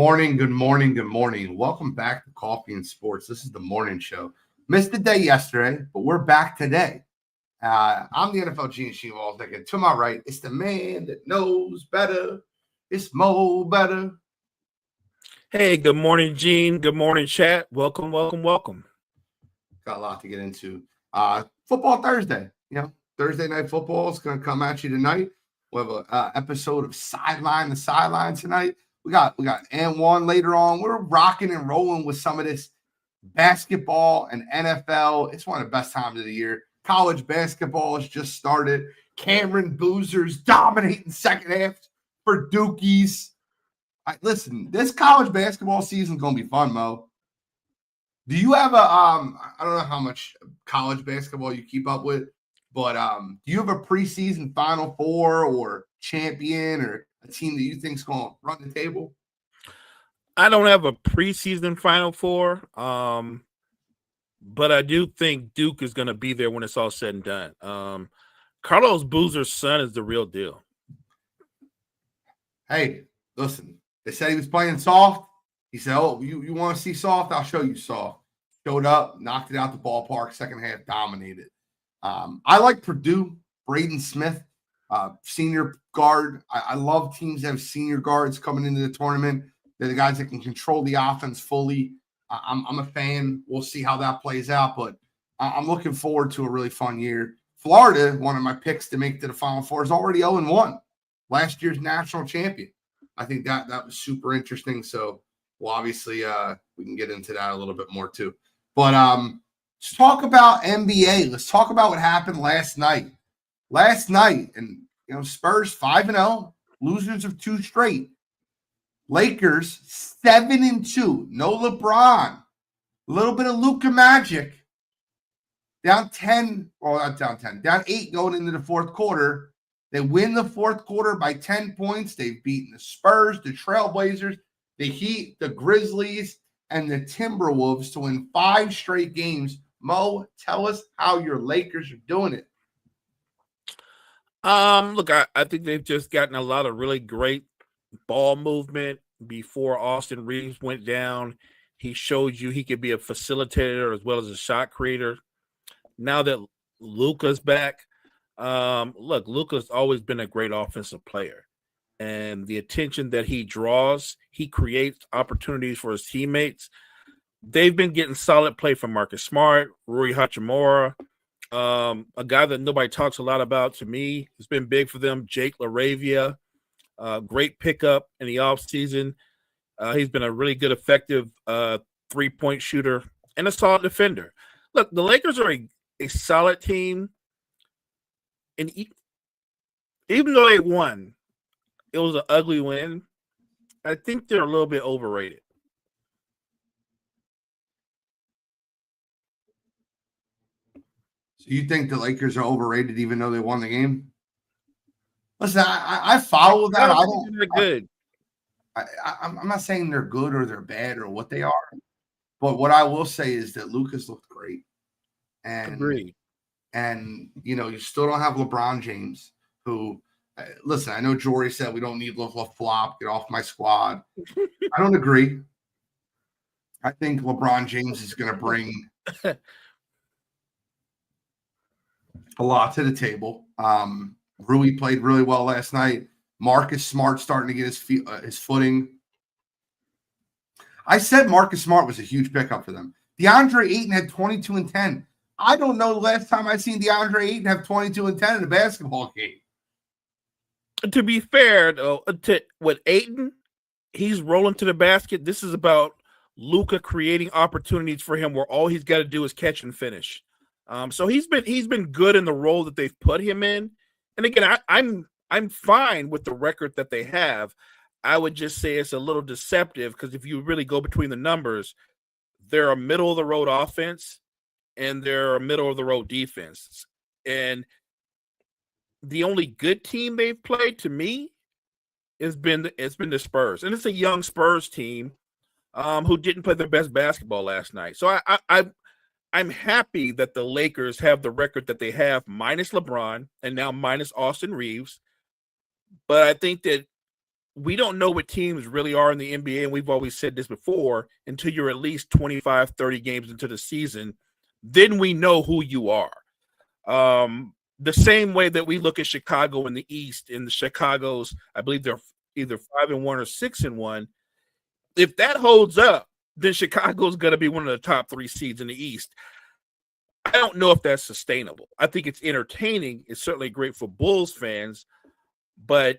morning, good morning, good morning. Welcome back to Coffee and Sports. This is the morning show. Missed the day yesterday, but we're back today. I'm the NFL Gene Shewall. To my right, it's the man that knows better. It's Mo Better. Hey, good morning, Gene. Good morning, chat. Welcome. Got a lot to get into. Football Thursday. Thursday night football is going to come at you tonight. We have an episode of Sideline to Sideline tonight. We got N1 later on. We're rocking and rolling with some of this basketball and NFL. It's one of the best times of the year. College basketball has just started. Cameron Boozer's dominating second half for Dukies. Listen, this college basketball season is going to be fun, Mo. Do you have I don't know how much college basketball you keep up with, but do you have a preseason Final Four or champion or a team that you think is going to run the table? I don't have a preseason Final Four, but I do think Duke is going to be there when it's all said and done. Carlos Boozer's son is the real deal. Hey, listen, they said he was playing soft. He said, oh, you want to see soft? I'll show you soft. Showed up, knocked it out the ballpark, second half dominated. I like Purdue, Braden Smith, senior guard. I love teams that have senior guards coming into the tournament. They're the guys that can control the offense fully. I'm a fan. We'll see how that plays out, but I'm looking forward to a really fun year. Florida, one of my picks to make to the Final Four, is already 0-1. Last year's national champion. I think that was super interesting. So, well, obviously, we can get into that a little bit more too. But let's talk about NBA. Let's talk about what happened last night. And Spurs 5-0, losers of 2 straight. Lakers 7-2, no LeBron, a little bit of Luka magic. Down 10, well, not down 10, down 8 going into the fourth quarter. They win the fourth quarter by 10 points. They've beaten the Spurs, the Trailblazers, the Heat, the Grizzlies, and the Timberwolves to win 5 straight games. Mo, tell us how your Lakers are doing it. Look, I think they've just gotten a lot of really great ball movement. Before Austin Reeves went down, he showed you he could be a facilitator as well as a shot creator. Now that Luka's back, look, Luka's always been a great offensive player. And the attention that he draws, he creates opportunities for his teammates. They've been getting solid play from Marcus Smart, Rui Hachimura, a guy that nobody talks a lot about to me. It's been big for them, Jake LaRavia. Great pickup in the offseason. He's been a really good, effective three-point shooter and a solid defender. Look, the Lakers are a solid team. And even though they won, it was an ugly win. I think they're a little bit overrated. So you think the Lakers are overrated even though they won the game? Listen, I follow that. I don't. They're good. I'm not saying they're good or they're bad or what they are, but what I will say is that Lucas looked great. And agreed. And you still don't have LeBron James, who. Listen, I know Jory said we don't need flop. Get off my squad. I don't agree. I think LeBron James is going to bring a lot to the table. Rui played really well last night. Marcus Smart starting to get his footing. I said Marcus Smart was a huge pickup for them. DeAndre Ayton had 22 and 10. I don't know the last time I've seen DeAndre Ayton have 22 and 10 in a basketball game. To be fair, though, with Ayton, he's rolling to the basket. This is about Luka creating opportunities for him where all he's got to do is catch and finish. So he's been good in the role that they've put him in. And again, I'm fine with the record that they have. I would just say it's a little deceptive because if you really go between the numbers, they're a middle of the road offense and they're a middle of the road defense. And the only good team they've played to me has been the Spurs, and it's a young Spurs team who didn't play their best basketball last night. So I'm happy that the Lakers have the record that they have, minus LeBron and now minus Austin Reeves. But I think that we don't know what teams really are in the NBA, and we've always said this before, until you're at least 25, 30 games into the season, then we know who you are. The same way that we look at Chicago in the East, in the Chicago's, I believe they're either 5-1 or 6-1. If that holds up, then Chicago's going to be one of the top 3 seeds in the East. I don't know if that's sustainable. I think it's entertaining. It's certainly great for Bulls fans, but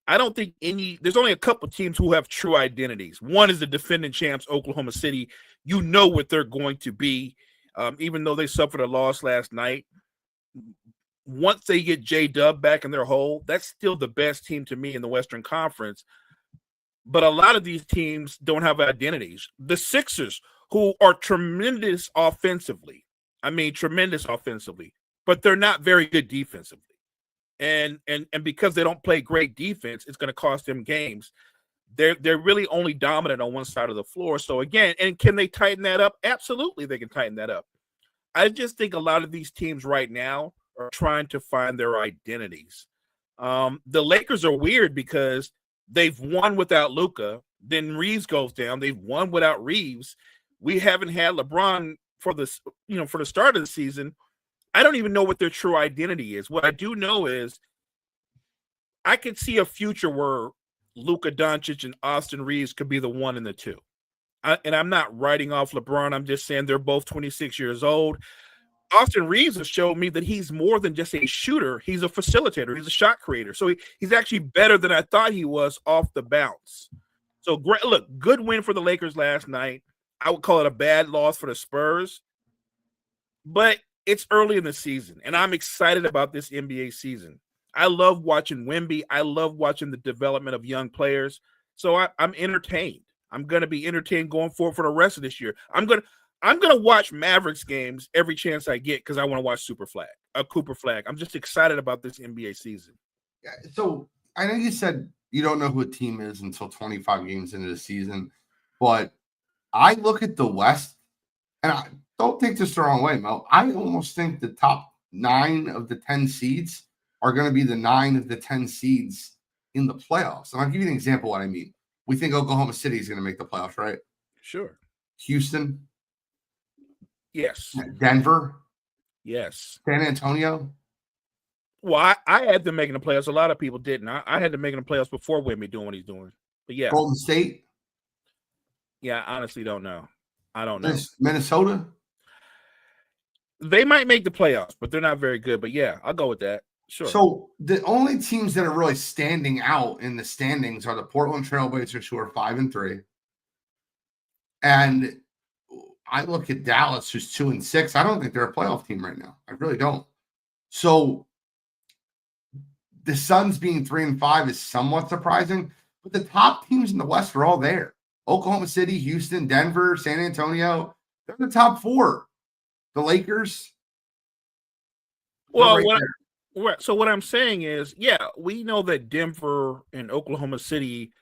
I don't think there's only a couple teams who have true identities. One is the defending champs, Oklahoma City. You know what they're going to be, even though they suffered a loss last night. Once they get J-Dub back in their hole, that's still the best team to me in the Western Conference. But a lot of these teams don't have identities. The Sixers, who are tremendous offensively, but they're not very good defensively. And because they don't play great defense, it's going to cost them games. They're really only dominant on one side of the floor. So again, and can they tighten that up? Absolutely, they can tighten that up. I just think a lot of these teams right now are trying to find their identities. The Lakers are weird because they've won without Luka. Then Reeves goes down. They've won without Reeves. We haven't had LeBron for the start of the season. I don't even know what their true identity is. What I do know is I could see a future where Luka Doncic and Austin Reeves could be the 1 and the 2. And I'm not writing off LeBron. I'm just saying they're both 26 years old. Austin Reeves has showed me that he's more than just a shooter. He's a facilitator. He's a shot creator. So he's actually better than I thought he was off the bounce. So great. Look, good win for the Lakers last night. I would call it a bad loss for the Spurs. But it's early in the season, and I'm excited about this NBA season. I love watching Wemby. I love watching the development of young players. So I'm entertained. I'm going to be entertained going forward for the rest of this year. I'm going to watch Mavericks games every chance I get because I want to watch Cooper Flag. I'm just excited about this NBA season. Yeah, so I know you said you don't know who a team is until 25 games into the season, but I look at the West, and I don't take this the wrong way, Mo. I almost think the top 9 of the 10 seeds are going to be the 9 of the 10 seeds in the playoffs. And I'll give you an example of what I mean. We think Oklahoma City is going to make the playoffs, right? Sure. Houston. Yes. Denver. Yes. San Antonio. Well, I had them making the playoffs. A lot of people didn't. I had them making the playoffs before Wemby doing what he's doing. But yeah. Golden State. Yeah, I honestly don't know. I don't know. Minnesota. They might make the playoffs, but they're not very good. But yeah, I'll go with that. Sure. So the only teams that are really standing out in the standings are the Portland Trailblazers, who are 5-3. And I look at Dallas, who's 2-6. I don't think they're a playoff team right now. I really don't. So the Suns being 3-5 is somewhat surprising, but the top teams in the West are all there. Oklahoma City, Houston, Denver, San Antonio. They're the top 4. The Lakers. Well, so what I'm saying is, yeah, we know that Denver and Oklahoma City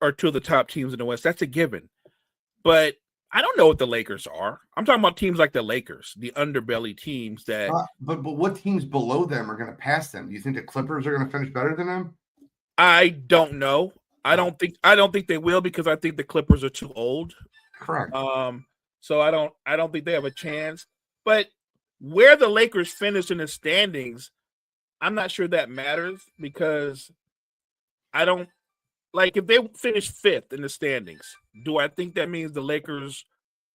are 2 of the top teams in the West. That's a given. But I don't know what the Lakers are. I'm talking about teams like the Lakers, the underbelly teams that. But what teams below them are going to pass them? Do you think the Clippers are going to finish better than them? I don't know. I don't think they will because I think the Clippers are too old. Correct. So I don't think they have a chance. But where the Lakers finish in the standings, I'm not sure that matters because I don't like if they finish 5th in the standings. Do I think that means the Lakers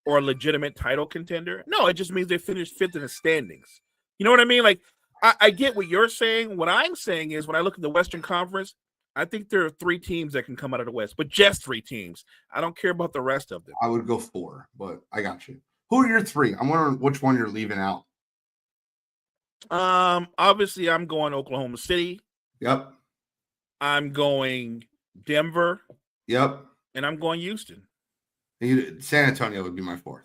are a legitimate title contender? No, it just means they finished 5th in the standings. You know what I mean? Like I get what you're saying. What I'm saying is when I look at the Western Conference, I think there are 3 teams that can come out of the West, but just 3 teams. I don't care about the rest of them. I would go 4, but I got you. Who are your 3? I'm wondering which one you're leaving out. Obviously, I'm going Oklahoma City. Yep. I'm going Denver. Yep. And I'm going Houston. San Antonio would be my 4th.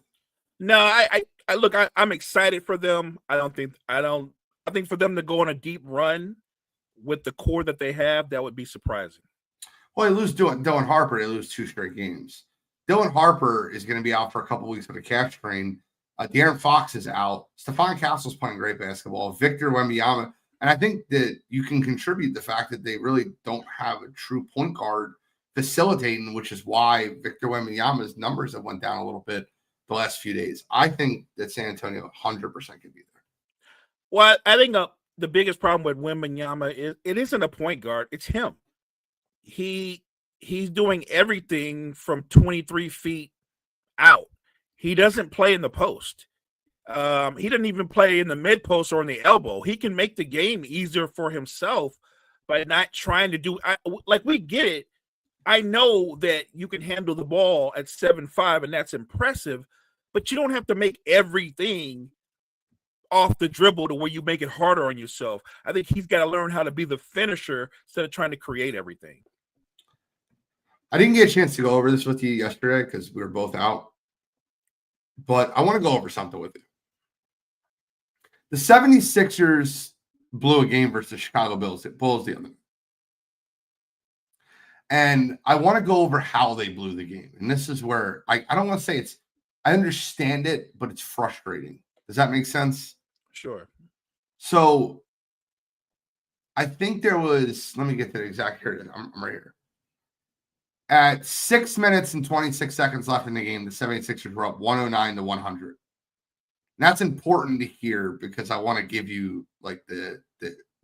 No, I look. I'm excited for them. I think for them to go on a deep run with the core that they have, that would be surprising. Well, they lose Dylan Harper. They lose 2 straight games. Dylan Harper is going to be out for a couple weeks with a calf strain. De'Aaron Fox is out. Stephon Castle's playing great basketball. Victor Wembanyama. And I think that you can contribute the fact that they really don't have a true point guard facilitating, which is why Victor Wembanyama's numbers have went down a little bit the last few days. I think that San Antonio 100% can be there. Well, I think the biggest problem with Wembanyama is it isn't a point guard; it's him. He's doing everything from 23 feet out. He doesn't play in the post. He doesn't even play in the mid post or in the elbow. He can make the game easier for himself by not trying to do like we get it. I know that you can handle the ball at 7'5", and that's impressive, but you don't have to make everything off the dribble to where you make it harder on yourself. I think he's got to learn how to be the finisher instead of trying to create everything. I didn't get a chance to go over this with you yesterday because we were both out, but I want to go over something with you. The 76ers blew a game versus the Chicago Bulls the other night. And I want to go over how they blew the game. And this is where I don't want to say I understand it, but it's frustrating. Does that make sense? Sure. So I think there was, let me get the exact here. I'm right here. At 6 minutes and 26 seconds left in the game, the 76ers were up 109-100. And that's important to hear because I want to give you like the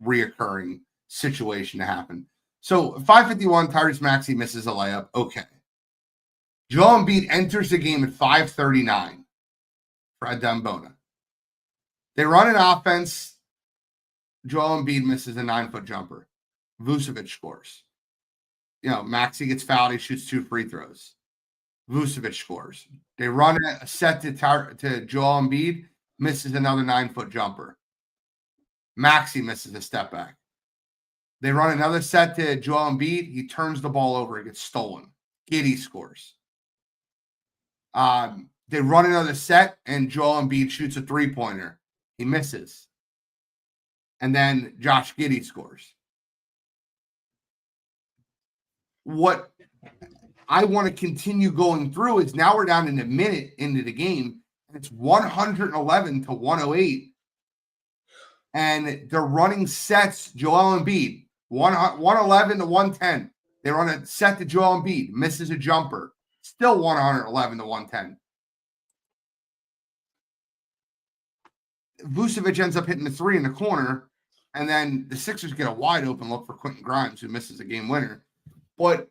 reoccurring situation to happen. So 5:51, Tyrese Maxey misses a layup. Okay. Joel Embiid enters the game at 5:39 for Adem Bona. They run an offense. Joel Embiid misses a 9-foot jumper. Vucevic scores. Maxey gets fouled. He shoots 2 free throws. Vucevic scores. They run a set to Joel Embiid, misses another 9-foot jumper. Maxey misses a step back. They run another set to Joel Embiid. He turns the ball over. It gets stolen. Giddey scores. They run another set, and Joel Embiid shoots a 3-pointer. He misses. And then Josh Giddey scores. What I want to continue going through is now we're down in a minute into the game, and it's 111-108. And they're running sets, Joel Embiid, 111-110. They run a set to Joel Embiid, misses a jumper, still 111-110. Vucevic ends up hitting the 3 in the corner, and then the Sixers get a wide open look for Quentin Grimes, who misses a game winner. But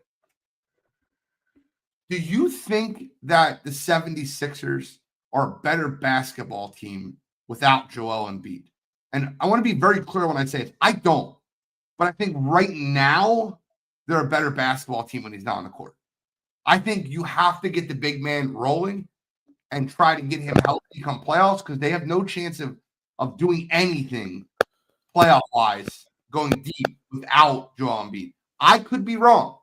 do you think that the 76ers are a better basketball team without Joel Embiid? And I want to be very clear when I say it. I don't. But I think right now, they're a better basketball team when he's not on the court. I think you have to get the big man rolling and try to get him healthy come playoffs because they have no chance of doing anything playoff-wise going deep without Joel Embiid. I could be wrong.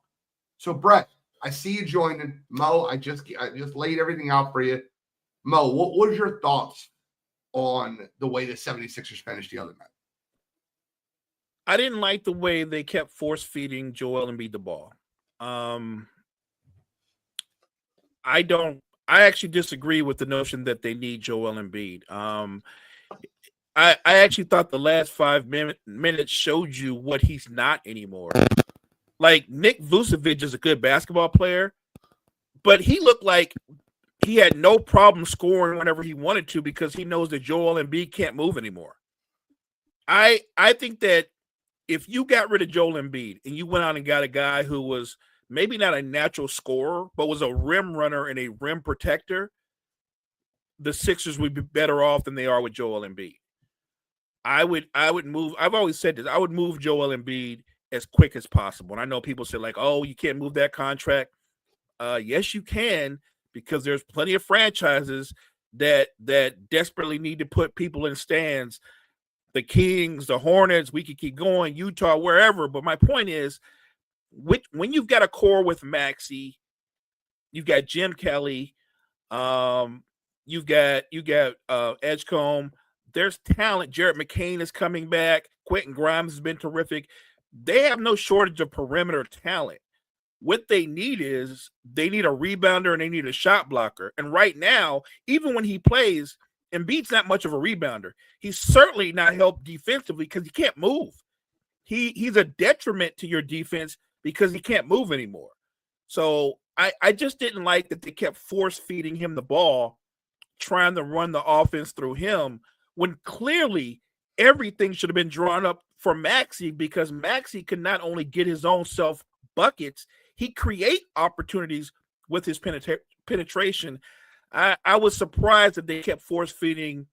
So, Brett, I see you joining. Mo, I just laid everything out for you. Mo, what was your thoughts on the way the 76ers finished the other night? I didn't like the way they kept force-feeding Joel Embiid the ball. I actually disagree with the notion that they need Joel Embiid. I actually thought the last 5 minutes showed you what he's not anymore. Like, Nick Vucevic is a good basketball player, but he looked like he had no problem scoring whenever he wanted to because he knows that Joel Embiid can't move anymore. I think that if you got rid of Joel Embiid and you went out and got a guy who was maybe not a natural scorer, but was a rim runner and a rim protector, the Sixers would be better off than they are with Joel Embiid. I would move. I've always said this. I would move Joel Embiid as quick as possible. And I know people say like, oh, you can't move that contract. Yes, you can, because there's plenty of franchises that desperately need to put people in stands. The Kings, the Hornets, we could keep going, Utah, wherever. But my point is, when you've got a core with Maxey, you've got Jim Kelly, you've got Edgecombe. There's talent. Jared McCain is coming back. Quentin Grimes has been terrific. They have no shortage of perimeter talent. What they need is they need a rebounder and they need a shot blocker. And right now, even when he plays, Embiid's not much of a rebounder. He's certainly not helped defensively because he can't move. He's a detriment to your defense because he can't move anymore. So I just didn't like that they kept force feeding him the ball, trying to run the offense through him when clearly everything should have been drawn up for Maxey because Maxey could not only get his own self buckets, he create opportunities with his penetration. I was surprised that they kept force feeding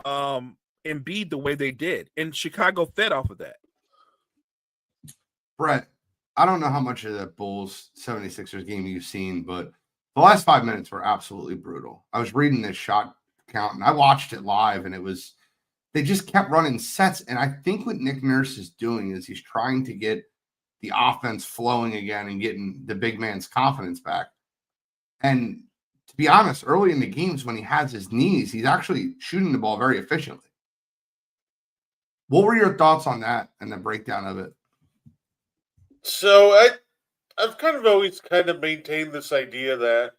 Embiid the way they did, and Chicago fed off of that. Brett, I don't know how much of the Bulls 76ers game you've seen, but the last 5 minutes were absolutely brutal. I was reading this shot count and I watched it live, and they just kept running sets. And I think what Nick Nurse is doing is he's trying to get the offense flowing again and getting the big man's confidence back. And to be honest, early in the games when he has his knees, he's actually shooting the ball very efficiently. What were your thoughts on that and the breakdown of it? So I've kind of always kind of maintained this idea that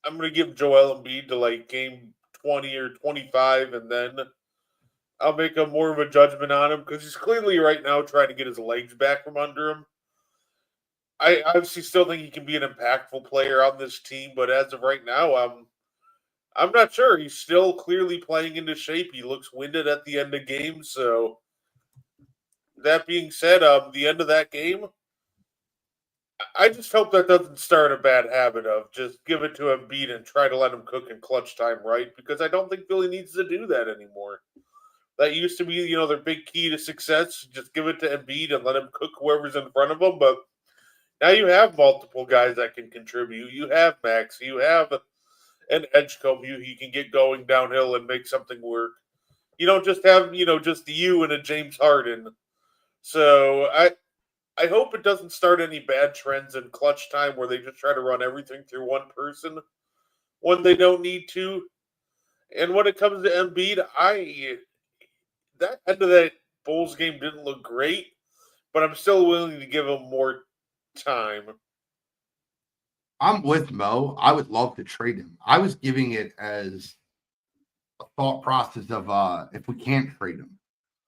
I'm going to give Joel Embiid to like game 20 or 25, and then I'll make a more of a judgment on him because he's clearly right now trying to get his legs back from under him. I obviously still think he can be an impactful player on this team, but as of right now, I'm not sure. He's still clearly playing into shape. He looks winded at the end of games. So that being said, the end of that game, I just hope that doesn't start a bad habit of just give it to Embiid and try to let him cook in clutch time, right? Because I don't think Philly needs to do that anymore. That used to be, their big key to success. Just give it to Embiid and let him cook whoever's in front of him. But now you have multiple guys that can contribute. You have Max. You have an Edgecombe you can get going downhill and make something work. You don't just have, just you and a James Harden. So I hope it doesn't start any bad trends in clutch time where they just try to run everything through one person when they don't need to. And when it comes to Embiid, that end of that Bulls game didn't look great, but I'm still willing to give him more time. I'm with Mo. I would love to trade him. I was giving it as a thought process of if we can't trade him,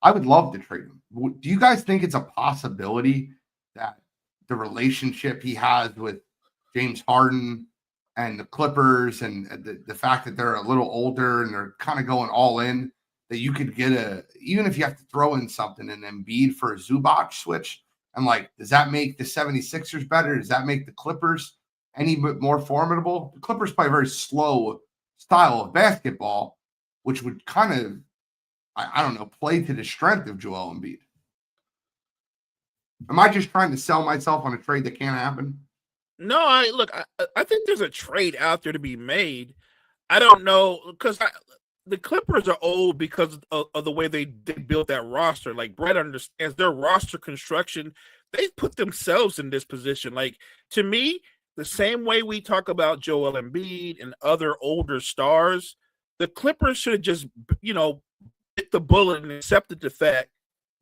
I would love to trade him. Do you guys think it's a possibility that the relationship he has with James Harden and the Clippers and the fact that they're a little older and they're kind of going all in, that you could get even if you have to throw in something and Embiid for a Zubac switch, and does that make the 76ers better? Does that make the Clippers any bit more formidable? The Clippers play a very slow style of basketball, which would kind of, I don't know, play to the strength of Joel Embiid. Am I just trying to sell myself on a trade that can't happen? No, I think there's a trade out there to be made. I don't know, because the Clippers are old because of the way they built that roster. Like Brett understands their roster construction. They put themselves in this position. To me, the same way we talk about Joel Embiid and other older stars, the Clippers should have just, bit the bullet and accepted the fact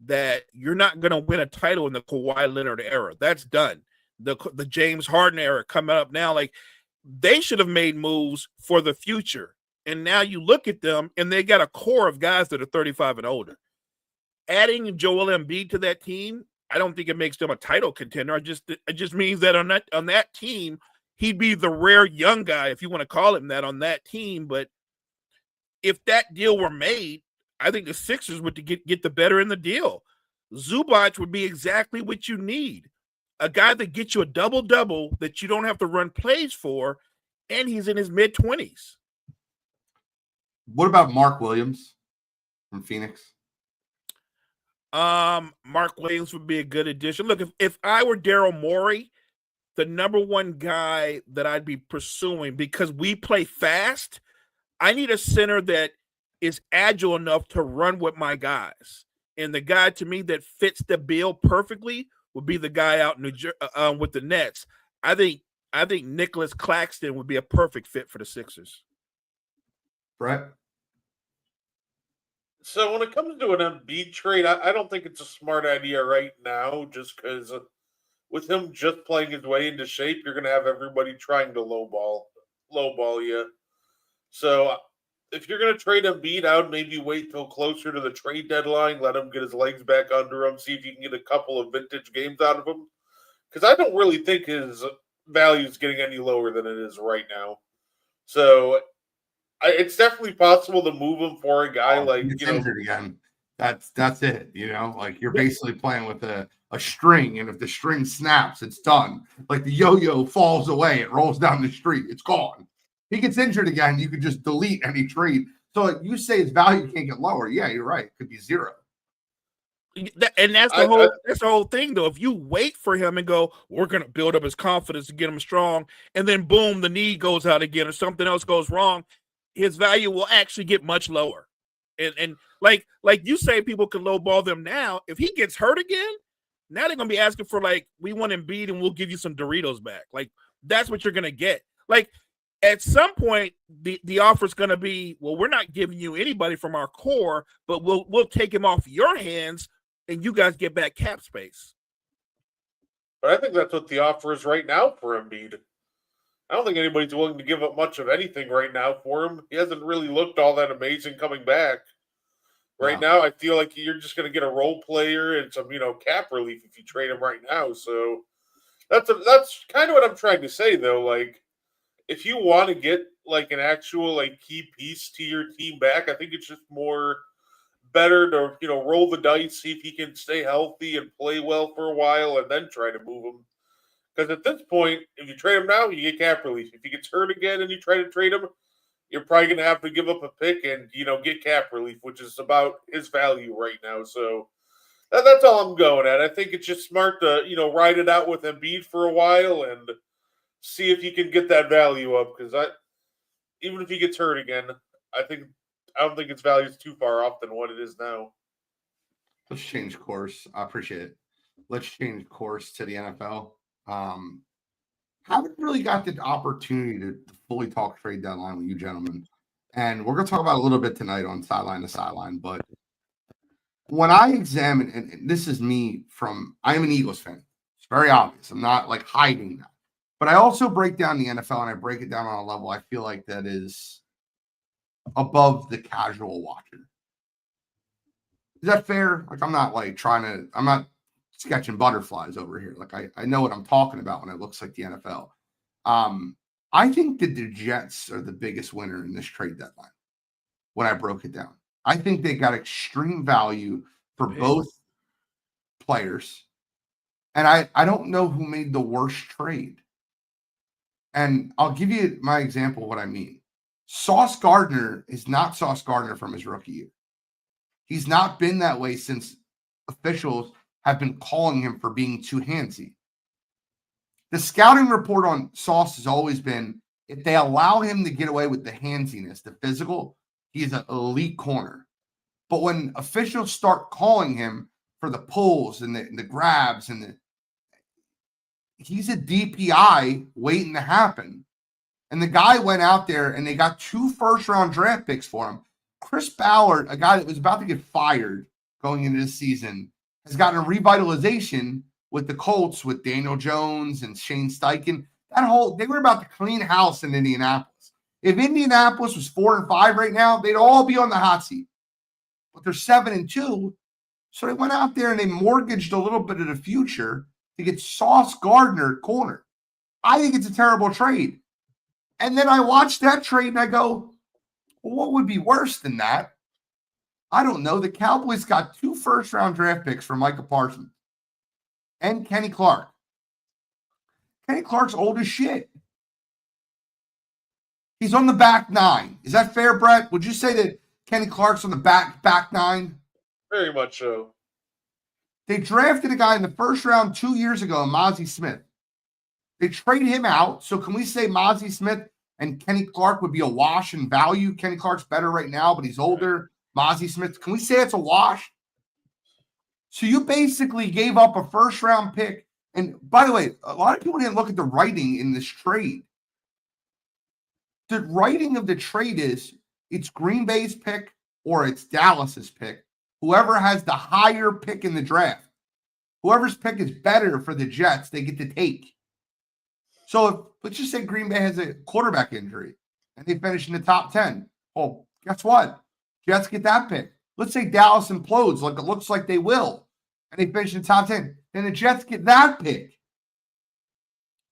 that you're not going to win a title in the Kawhi Leonard era. That's done. The James Harden era coming up now, they should have made moves for the future. And now you look at them and they got a core of guys that are 35 and older. Adding Joel Embiid to that team, I don't think it makes them a title contender. It just means that on that team, he'd be the rare young guy, if you want to call him that, on that team. But if that deal were made, I think the Sixers would get the better in the deal. Zubac would be exactly what you need. A guy that gets you a double-double that you don't have to run plays for, and he's in his mid-20s. What about Mark Williams from Phoenix? Mark Williams would be a good addition. Look, if I were Daryl Morey, the number one guy that I'd be pursuing, because we play fast, I need a center that is agile enough to run with my guys. And the guy to me that fits the bill perfectly would be the guy out in New Jersey with the Nets. I think Nicholas Claxton would be a perfect fit for the Sixers. Brett? So when it comes to an Embiid trade, I don't think it's a smart idea right now, just because with him just playing his way into shape, you're going to have everybody trying to lowball you. So if you're going to trade Embiid, I would maybe wait till closer to the trade deadline, let him get his legs back under him, see if you can get a couple of vintage games out of him. Because I don't really think his value is getting any lower than it is right now. So it's definitely possible to move him for a guy like, He gets injured again. That's it. Like you're basically playing with a string, and if the string snaps, it's done. Like the yo-yo falls away, it rolls down the street, it's gone. He gets injured again, you could just delete any trade. So like you say his value can't get lower. Yeah, you're right. It could be 0. And that's the whole thing, though. If you wait for him and go, we're going to build up his confidence to get him strong, and then boom, the knee goes out again or something else goes wrong, his value will actually get much lower. And like you say, people can lowball them now. If he gets hurt again, now they're going to be asking for, like, we want Embiid and we'll give you some Doritos back. Like, that's what you're going to get. Like, at some point, the offer is going to be, well, we're not giving you anybody from our core, but we'll take him off your hands and you guys get back cap space. But I think that's what the offer is right now for Embiid. I don't think anybody's willing to give up much of anything right now for him. He hasn't really looked all that amazing coming back. Right now, I feel like you're just going to get a role player and some, cap relief if you trade him right now. So that's kind of what I'm trying to say, though. Like, if you want to get like an actual like key piece to your team back, I think it's just more better to roll the dice, see if he can stay healthy and play well for a while, and then try to move him. Because at this point, if you trade him now, you get cap relief. If he gets hurt again and you try to trade him, you're probably going to have to give up a pick and get cap relief, which is about his value right now. So that's all I'm going at. I think it's just smart to ride it out with Embiid for a while and see if you can get that value up. Because even if he gets hurt again, I don't think its value is too far off than what it is now. Let's change course. I appreciate it. Let's change course to the NFL. Haven't really got the opportunity to fully talk trade deadline with you gentlemen. And we're going to talk about it a little bit tonight on Sideline to Sideline. But when I examine, and this is me I am an Eagles fan. It's very obvious. I'm not like hiding that. But I also break down the NFL and I break it down on a level I feel like that is above the casual watcher. Is that fair? Like I'm not sketching butterflies over here. Like I know what I'm talking about when it looks like the NFL. I think that the Jets are the biggest winner in this trade deadline when I broke it down. I think they got extreme value for both players. And I don't know who made the worst trade. And I'll give you my example of what I mean. Sauce Gardner is not Sauce Gardner from his rookie year. He's not been that way since officials have been calling him for being too handsy. The scouting report on Sauce has always been, if they allow him to get away with the handsiness, the physical, he's an elite corner. But when officials start calling him for the pulls and the grabs he's a DPI waiting to happen. And the guy went out there and they got 2 first-round draft picks for him. Chris Ballard, a guy that was about to get fired going into this season, has gotten a revitalization with the Colts with Daniel Jones and Shane Steichen. They were about to clean house in Indianapolis. If Indianapolis was 4-5 right now, they'd all be on the hot seat. But they're 7-2. So they went out there and they mortgaged a little bit of the future to get Sauce Gardner corner. I think it's a terrible trade. And then I watch that trade and I go, well, what would be worse than that? I don't know. The Cowboys got 2 first-round draft picks for Micah Parsons and Kenny Clark. Kenny Clark's old as shit. He's on the back 9. Is that fair, Brett? Would you say that Kenny Clark's on the back 9? Very much so. They drafted a guy in the first round 2 years ago, Mozzie Smith. They trade him out. So can we say Mozzie Smith and Kenny Clark would be a wash in value? Kenny Clark's better right now, but he's older. Mozzie Smith, can we say it's a wash? So you basically gave up a first-round pick. And by the way, a lot of people didn't look at the writing in this trade. The writing of the trade is it's Green Bay's pick or it's Dallas's pick. Whoever has the higher pick in the draft, whoever's pick is better for the Jets, they get to take. So let's just say Green Bay has a quarterback injury and they finish in the top 10. Well, Guess what? Jets get that pick. Let's say Dallas implodes like it looks like they will, and they finish in the top 10. Then the Jets get that pick.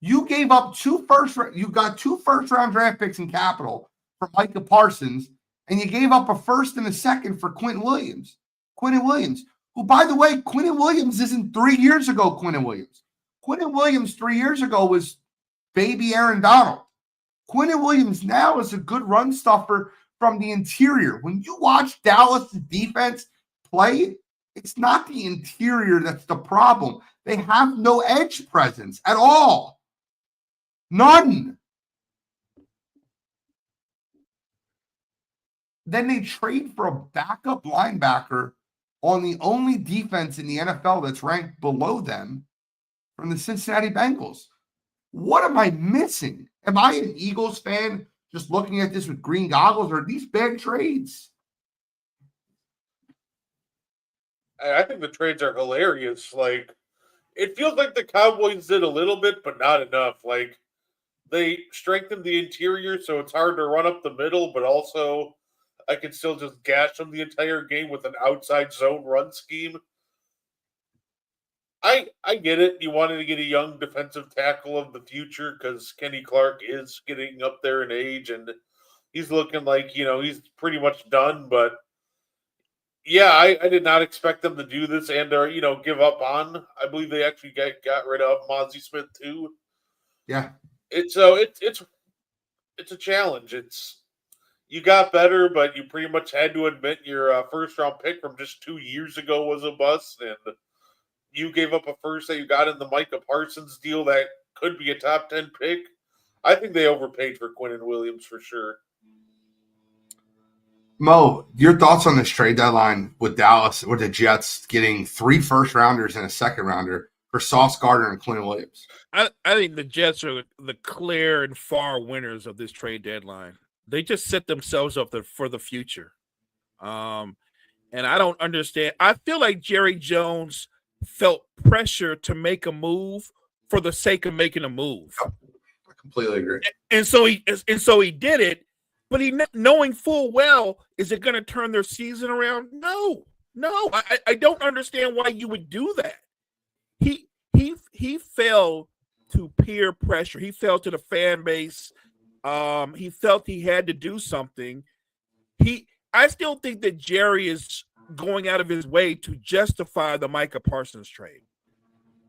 You gave up you got 2 first-round draft picks in capital for Micah Parsons, and you gave up a first and a second for Quentin Williams. Quentin Williams, who, by the way, Quentin Williams isn't 3 years ago, Quentin Williams. Quentin Williams 3 years ago was baby Aaron Donald. Quentin Williams now is a good run stuffer from the interior. When you watch Dallas' defense play, it's not the interior that's the problem. They have no edge presence at all. None. Then they trade for a backup linebacker on the only defense in the NFL that's ranked below them from the Cincinnati Bengals. What am I missing? Am I an Eagles fan just looking at this with green goggles, or are these bad trades? I think the trades are hilarious. Like, it feels like the Cowboys did a little bit, but not enough. Like, they strengthened the interior, so it's hard to run up the middle, but also I can still just gash them the entire game with an outside zone run scheme. I get it. You wanted to get a young defensive tackle of the future because Kenny Clark is getting up there in age, and he's looking like, he's pretty much done. But yeah, I did not expect them to do this and give up on. I believe they actually got rid of Mozzie Smith too. Yeah. It's a challenge. You got better, but you pretty much had to admit your first round pick from just 2 years ago was a bust, and you gave up a first that you got in the Micah Parsons deal that could be a top 10 pick. I think they overpaid for Quentin Williams for sure. Mo, your thoughts on this trade deadline with Dallas or the Jets getting 3 first-rounders and a second-rounder for Sauce Gardner and Quentin Williams? I think the Jets are the clear and far winners of this trade deadline. They just set themselves up for the future. And I don't understand. I feel like Jerry Jones felt pressure to make a move for the sake of making a move. I completely agree. And so he did it, but he knowing full well, is it going to turn their season around? No. I don't understand why you would do that. He fell to peer pressure. He fell to the fan base. He felt he had to do something. I still think that Jerry is going out of his way to justify the Micah Parsons trade.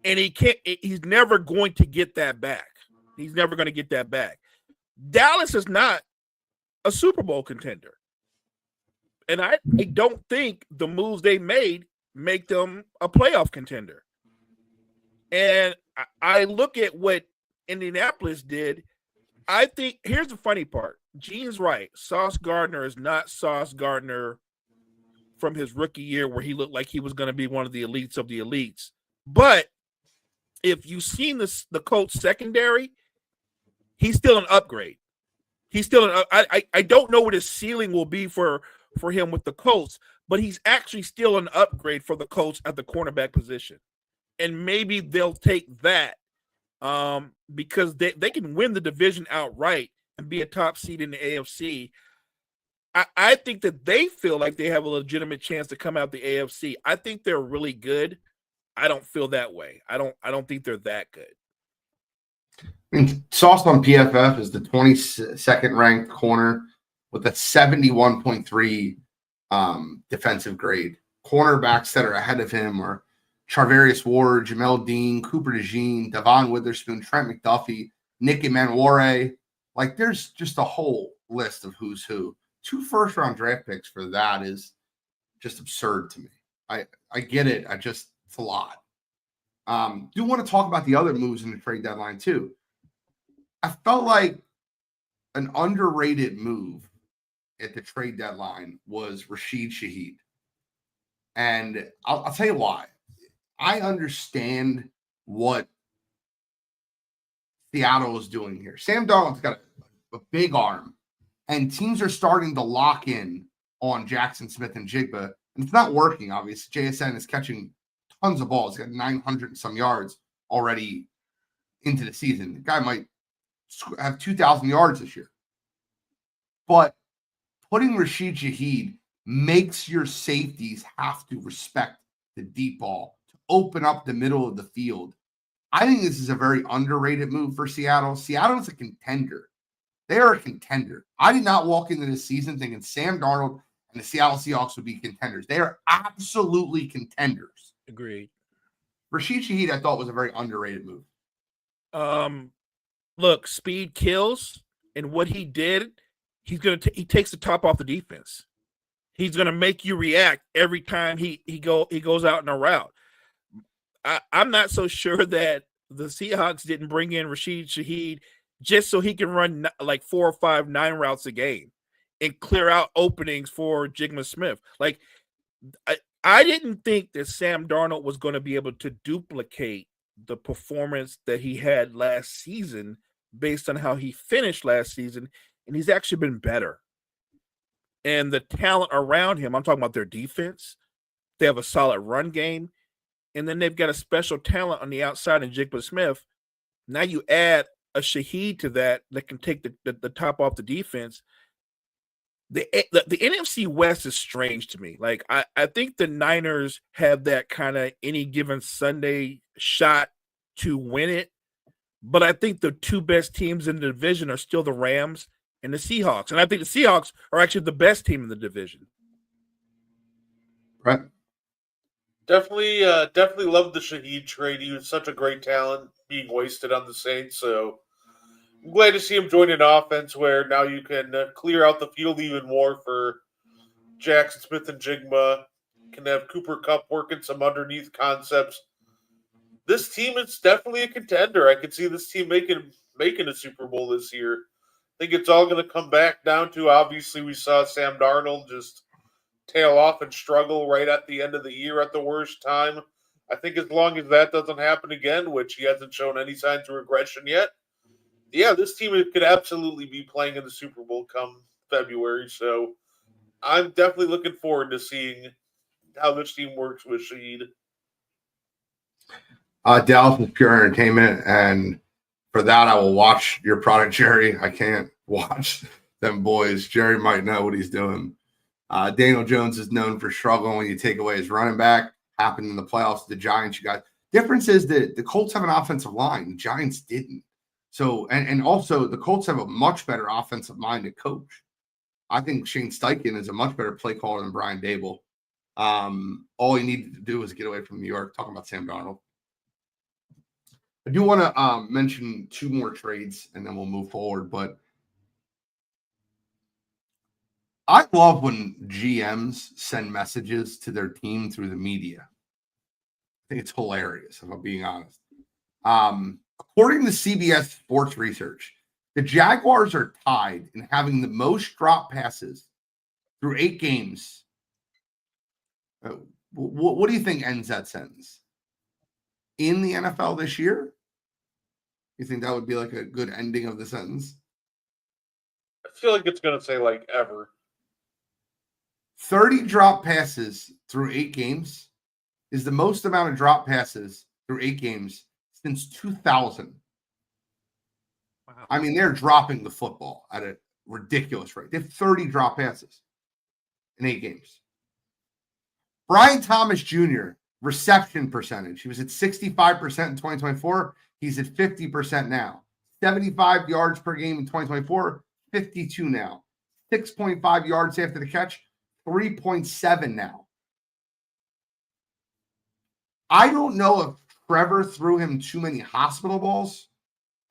And he's never going to get that back. He's never going to get that back. Dallas is not a Super Bowl contender. And I don't think the moves they made make them a playoff contender. And I look at what Indianapolis did. I think here's the funny part. Gene's right. Sauce Gardner is not Sauce Gardner from his rookie year where he looked like he was going to be one of the elites of the elites. But if you've seen the Colts secondary, he's still an upgrade. He's still I don't know what his ceiling will be for him with the Colts, but he's actually still an upgrade for the Colts at the cornerback position. And maybe they'll take that because they can win the division outright and be a top seed in the AFC. I think that they feel like they have a legitimate chance to come out the AFC. I think they're really good. I don't feel that way. I don't think they're that good. I mean, Sauce on PFF is the 22nd ranked corner with a 71.3 defensive grade. Cornerbacks that are ahead of him are Charvarius Ward, Jamel Dean, Cooper DeJean, Devon Witherspoon, Trent McDuffie, Nick Emmanwore. Like, there's just a whole list of who's who. 2 first-round draft picks for that is just absurd to me. I get it. It's a lot. Do want to talk about the other moves in the trade deadline too. I felt like an underrated move at the trade deadline was Rashid Shaheed. And I'll tell you why. I understand what Seattle is doing here. Sam Darnold's got a big arm, and teams are starting to lock in on Jackson Smith and Jigba, and it's not working, obviously. JSN is catching tons of balls. He's got 900 and some yards already into the season. The guy might have 2,000 yards this year. But putting Rashid Shaheed makes your safeties have to respect the deep ball to open up the middle of the field. I think this is a very underrated move for Seattle. Seattle is a contender. They are a contender. I did not walk into this season thinking Sam Darnold and the Seattle Seahawks would be contenders. They are absolutely contenders. Agreed. Rashid Shaheed, I thought, was a very underrated move. Look, speed kills, and what he did, he takes the top off the defense. He's gonna make you react every time he goes out in a route. I'm not so sure that the Seahawks didn't bring in Rashid Shaheed just so he can run like 4 or 5 9 routes a game and clear out openings for Jigma Smith. Like I didn't think that Sam Darnold was going to be able to duplicate the performance that he had last season based on how he finished last season, and he's actually been better. And the talent around him, I'm talking about their defense. They have a solid run game, and then they've got a special talent on the outside in Jigba Smith. Now you add a Shaheed to that can take the top off the defense. The NFC West is strange to me. Like I think the Niners have that kind of any given Sunday shot to win it, but I think the two best teams in the division are still the Rams and the Seahawks, and I think the Seahawks are actually the best team in the division. Right. Definitely love the Shaheed trade. He was such a great talent being wasted on the Saints. So I'm glad to see him join an offense where now you can clear out the field even more for Jackson Smith and Jigma. Can have Cooper Kupp working some underneath concepts. This team is definitely a contender. I could see this team making a Super Bowl this year. I think it's all going to come back down to, obviously, we saw Sam Darnold just tail off and struggle right at the end of the year at the worst time. I think as long as that doesn't happen again, which he hasn't shown any signs of regression yet, yeah, this team could absolutely be playing in the Super Bowl come February. So I'm definitely looking forward to seeing how this team works with Shaheed. Dallas is pure entertainment, and for that, I will watch your product, Jerry. I can't watch them boys. Jerry might know what he's doing. Daniel Jones is known for struggling when you take away his running back. Happened in the playoffs. The Giants, you guys. Difference is that the Colts have an offensive line. The Giants didn't. So, and also the Colts have a much better offensive-minded coach. I think Shane Steichen is a much better play caller than Brian Dable. All he needed to do was get away from New York. Talking about Sam Darnold. I do want to mention 2 more trades, and then we'll move forward. But I love when GMs send messages to their team through the media. I think it's hilarious, if I'm being honest. According to CBS Sports Research, the Jaguars are tied in having the most drop passes through 8 games. What do you think ends that sentence? In the NFL this year? You think that would be like a good ending of the sentence? I feel like it's going to say like ever. 30 drop passes through 8 games is the most amount of drop passes through 8 games since 2000. Wow. I mean, they're dropping the football at a ridiculous rate. They have 30 drop passes in 8 games. Brian Thomas Jr., reception percentage. He was at 65% in 2024. He's at 50% now. 75 yards per game in 2024, 52 now. 6.5 yards after the catch, 3.7 now. I don't know if Trevor threw him too many hospital balls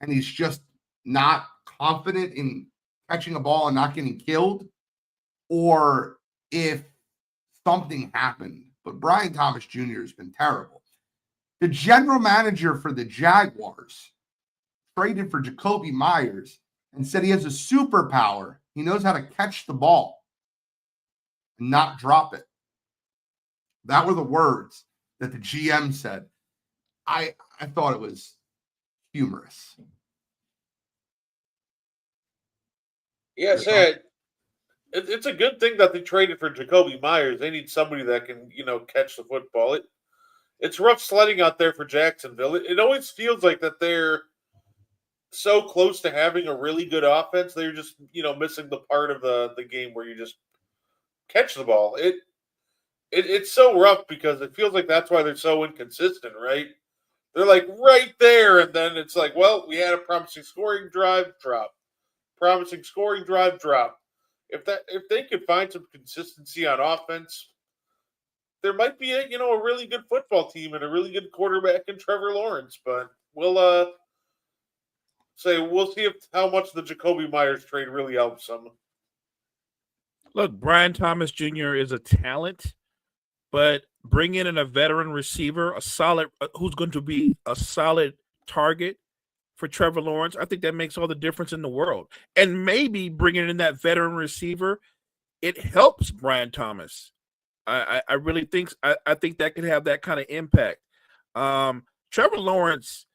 and he's just not confident in catching a ball and not getting killed, or if something happened. But Brian Thomas Jr. has been terrible. The general manager for the Jaguars traded for Jacoby Myers and said he has a superpower. He knows how to catch the ball and not drop it. That were the words that the GM said. I thought it was humorous. Yes, it's a good thing that they traded for Jacoby Myers. They need somebody that can, catch the football. It's rough sledding out there for Jacksonville. It always feels like that they're so close to having a really good offense. They're just, missing the part of the game where you just catch the ball. It's so rough because it feels like that's why they're so inconsistent, right? They're like right there, and then it's like, well, we had a promising scoring drive, drop. Promising scoring drive, drop. If they could find some consistency on offense, there might be a really good football team and a really good quarterback in Trevor Lawrence. But we'll see how much the Jacoby Myers trade really helps them. Look, Brian Thomas Jr. is a talent, but bringing in a veteran receiver, a solid, who's going to be a solid target for Trevor Lawrence, I think that makes all the difference in the world. And maybe bringing in that veteran receiver, it helps Brian Thomas. I really think I think that could have that kind of impact. Trevor Lawrence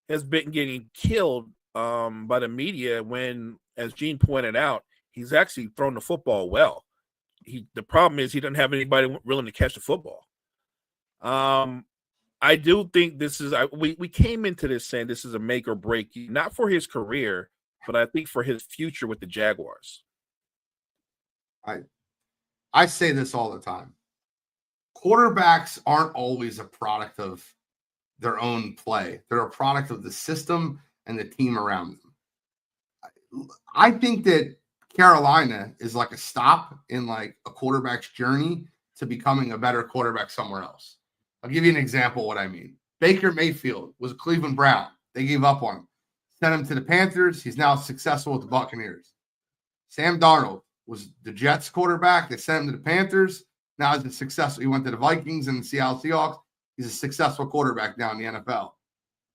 has been getting killed by the media when, as Gene pointed out, he's actually thrown the football well. The problem is he doesn't have anybody willing to catch the football. I do think this is we came into this saying this is a make or break, not for his career, but I think for his future with the Jaguars. I say this all the time. Quarterbacks aren't always a product of their own play. They're a product of the system and the team around them. I think that Carolina is like a stop in like a quarterback's journey to becoming a better quarterback somewhere else. I'll give you an example of what I mean. Baker Mayfield was a Cleveland Brown. They gave up on him. Sent him to the Panthers. He's now successful with the Buccaneers. Sam Darnold was the Jets quarterback. They sent him to the Panthers. Now he's a successful. He went to the Vikings and the Seattle Seahawks. He's a successful quarterback now in the NFL.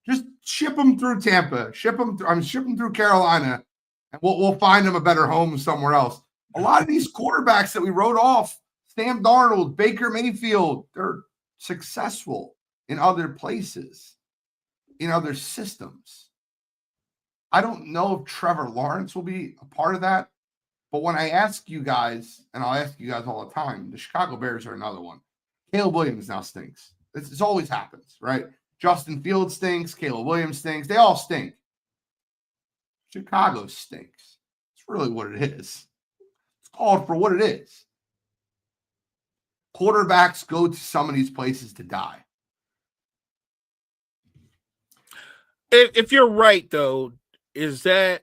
Just ship him through Tampa. Ship him through Carolina, and we'll find him a better home somewhere else. A lot of these quarterbacks that we wrote off, Sam Darnold, Baker Mayfield, they're successful in other places, in other systems. I don't know if Trevor Lawrence will be a part of that, but when I ask you guys, and I'll ask you guys all the time, the Chicago Bears are another one. Caleb Williams now stinks. This always happens, right? Justin Fields stinks. Caleb Williams stinks. They all stink. Chicago stinks. It's really what it is. It's called for what it is. Quarterbacks go to some of these places to die. If you're right, though, is that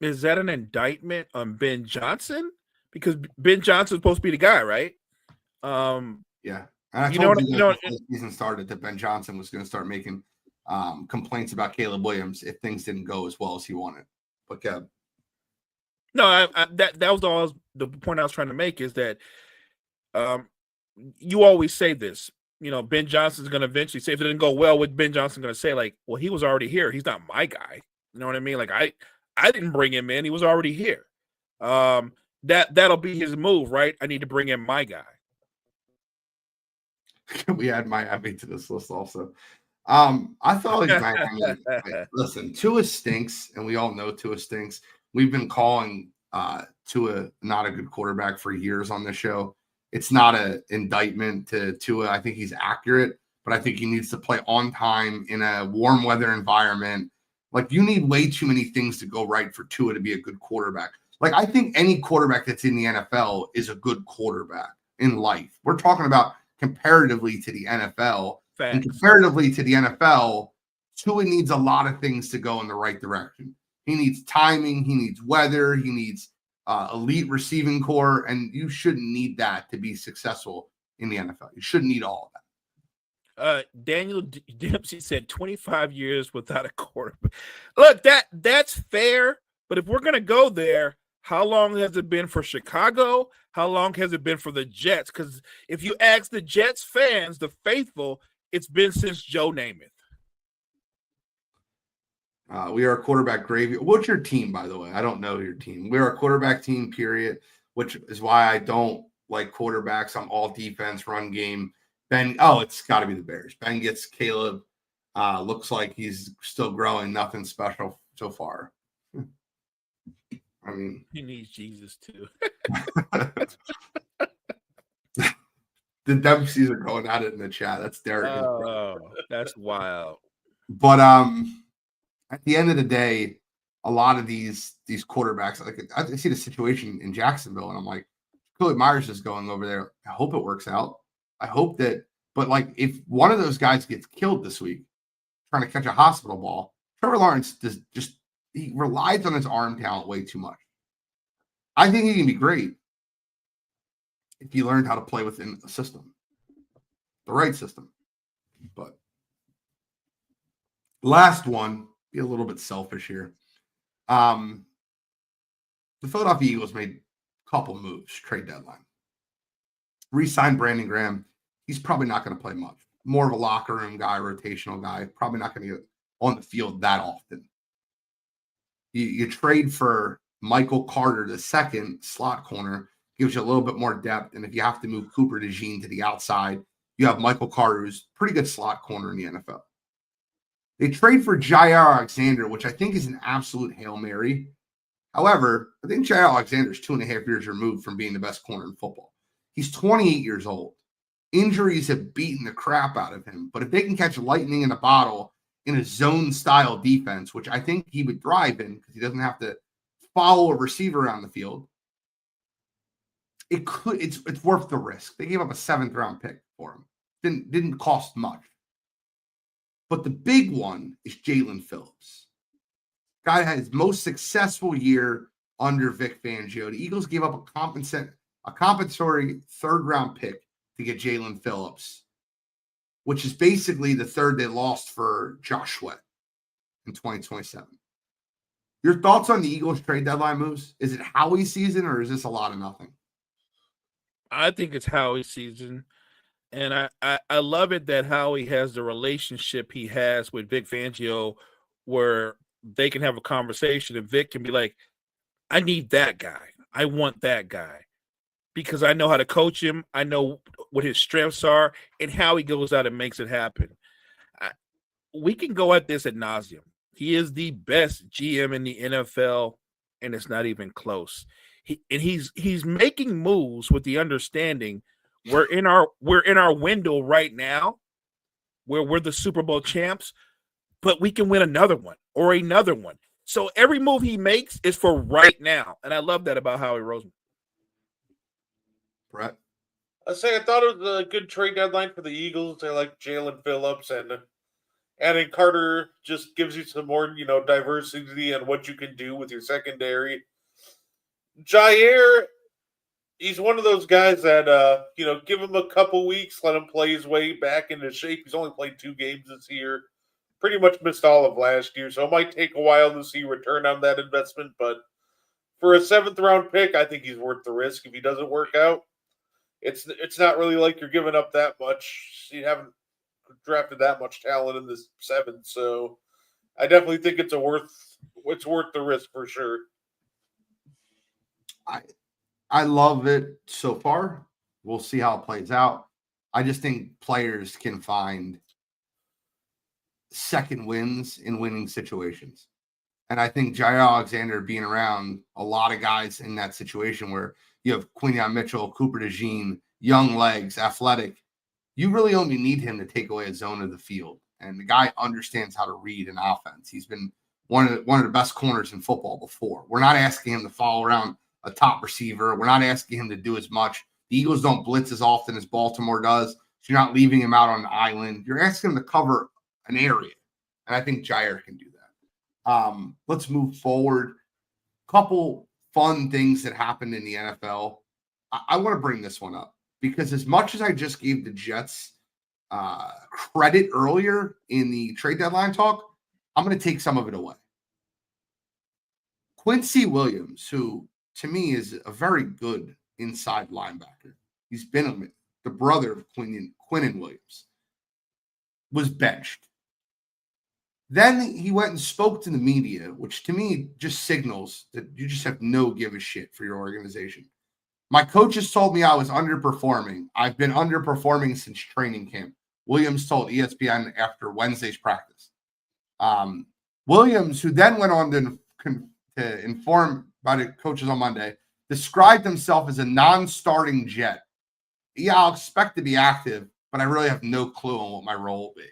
an indictment on Ben Johnson? Because Ben Johnson's supposed to be the guy, right? Yeah. And I told you before the season started that Ben Johnson was going to start making complaints about Caleb Williams if things didn't go as well as he wanted. But Kev. No, that was all the point I was trying to make is that you always say this. Ben Johnson's going to eventually say, if it didn't go well, with Ben Johnson going to say, like, well, he was already here. He's not my guy. You know what I mean? Like, I didn't bring him in. He was already here. That'll be his move, right? I need to bring in my guy. We add Miami to this list also. I thought like Miami. Listen, Tua stinks, and we all know Tua stinks. We've been calling Tua not a good quarterback for years on this show. It's not an indictment to Tua. I think he's accurate, but I think he needs to play on time in a warm weather environment. Like, you need way too many things to go right for Tua to be a good quarterback. Like, I think any quarterback that's in the NFL is a good quarterback in life. We're talking about comparatively to the NFL. Facts. And comparatively to the NFL, Tua needs a lot of things to go in the right direction. He needs timing. He needs weather. He needs elite receiving core, and you shouldn't need that to be successful in the NFL. You shouldn't need all of that. Daniel Dempsey said 25 years without a quarterback. Look, that's fair, but if we're going to go there, how long has it been for Chicago? How long has it been for the Jets? Because if you ask the Jets fans, the faithful, it's been since Joe Namath. We are a quarterback gravy. What's your team, by the way? I don't know your team. We're a quarterback team, period, which is why I don't like quarterbacks. I'm all defense, run game. It's got to be the Bears. Ben gets Caleb. Looks like he's still growing. Nothing special so far. I mean, he needs Jesus too. The Dempseys are going at it in the chat. That's Derek. Oh, that's wild. But At the end of the day, a lot of these quarterbacks, like I see the situation in Jacksonville, and I'm like, Jacoby Myers is going over there. I hope it works out. I hope that, but like if one of those guys gets killed this week trying to catch a hospital ball, Trevor Lawrence he relies on his arm talent way too much. I think he can be great if he learned how to play within a system, the right system. But last one, be a little bit selfish here. The Philadelphia Eagles made a couple moves, trade deadline. Re-signed Brandon Graham. He's probably not going to play much. More of a locker room guy, rotational guy. Probably not going to get on the field that often. You trade for Michael Carter, the second slot corner, gives you a little bit more depth. And if you have to move Cooper DeJean to the outside, you have Michael Carter, who's a pretty good slot corner in the NFL. They trade for Jair Alexander, which I think is an absolute Hail Mary. However, I think Jair Alexander is 2.5 years removed from being the best corner in football. He's 28 years old. Injuries have beaten the crap out of him. But if they can catch lightning in a bottle in a zone-style defense, which I think he would thrive in because he doesn't have to follow a receiver around the field, it's worth the risk. They gave up a 7th-round pick for him. Didn't cost much. But the big one is Jalen Phillips. Guy had his most successful year under Vic Fangio. The Eagles gave up a compensatory 3rd-round pick to get Jalen Phillips, which is basically the third they lost for Josh Sweat in 2027. Your thoughts on the Eagles trade deadline moves? Is it Howie season or is this a lot of nothing? I think it's Howie season. And I love it that Howie has the relationship he has with Vic Fangio where they can have a conversation and Vic can be like, I need that guy. I want that guy because I know how to coach him. I know what his strengths are and how he goes out and makes it happen. We can go at this ad nauseum. He is the best GM in the NFL, and it's not even close. He's making moves with the understanding we're in our window right now where we're the Super Bowl champs, but we can win another one or another one. So every move he makes is for right now. And I love that about Howie Roseman. Brett? I thought it was a good trade deadline for the Eagles. They like Jalen Phillips, and adding Carter just gives you some more, diversity on what you can do with your secondary. Jair, he's one of those guys that, give him a couple weeks, let him play his way back into shape. He's only played 2 games this year. Pretty much missed all of last year, so it might take a while to see return on that investment. But for a 7th-round pick, I think he's worth the risk if he doesn't work out. It's not really like you're giving up that much. You haven't drafted that much talent in this 7th, so I definitely think it's worth the risk for sure. I love it so far. We'll see how it plays out. I just think players can find second wins in winning situations. And I think Jair Alexander being around a lot of guys in that situation where you have Quinyon Mitchell, Cooper DeJean, young legs, athletic, you really only need him to take away a zone of the field. And the guy understands how to read an offense. He's been one of the best corners in football before. We're not asking him to follow around a top receiver. We're not asking him to do as much. The Eagles don't blitz as often as Baltimore does. So you're not leaving him out on an island. You're asking him to cover an area. And I think Jair can do that. Let's move forward. Couple fun things that happened in the NFL. I want to bring this one up because as much as I just gave the Jets credit earlier in the trade deadline talk, I'm going to take some of it away. Quincy Williams, who to me is a very good inside linebacker. He's been the brother of Quinnen Williams, was benched. Then he went and spoke to the media, which to me just signals that you just have no give a shit for your organization. My coaches told me I was underperforming. I've been underperforming since training camp. Williams told ESPN after Wednesday's practice. Williams, who then went on to inform about it, coaches on Monday, described himself as a non-starting Jet. Yeah, I'll expect to be active, but I really have no clue on what my role will be.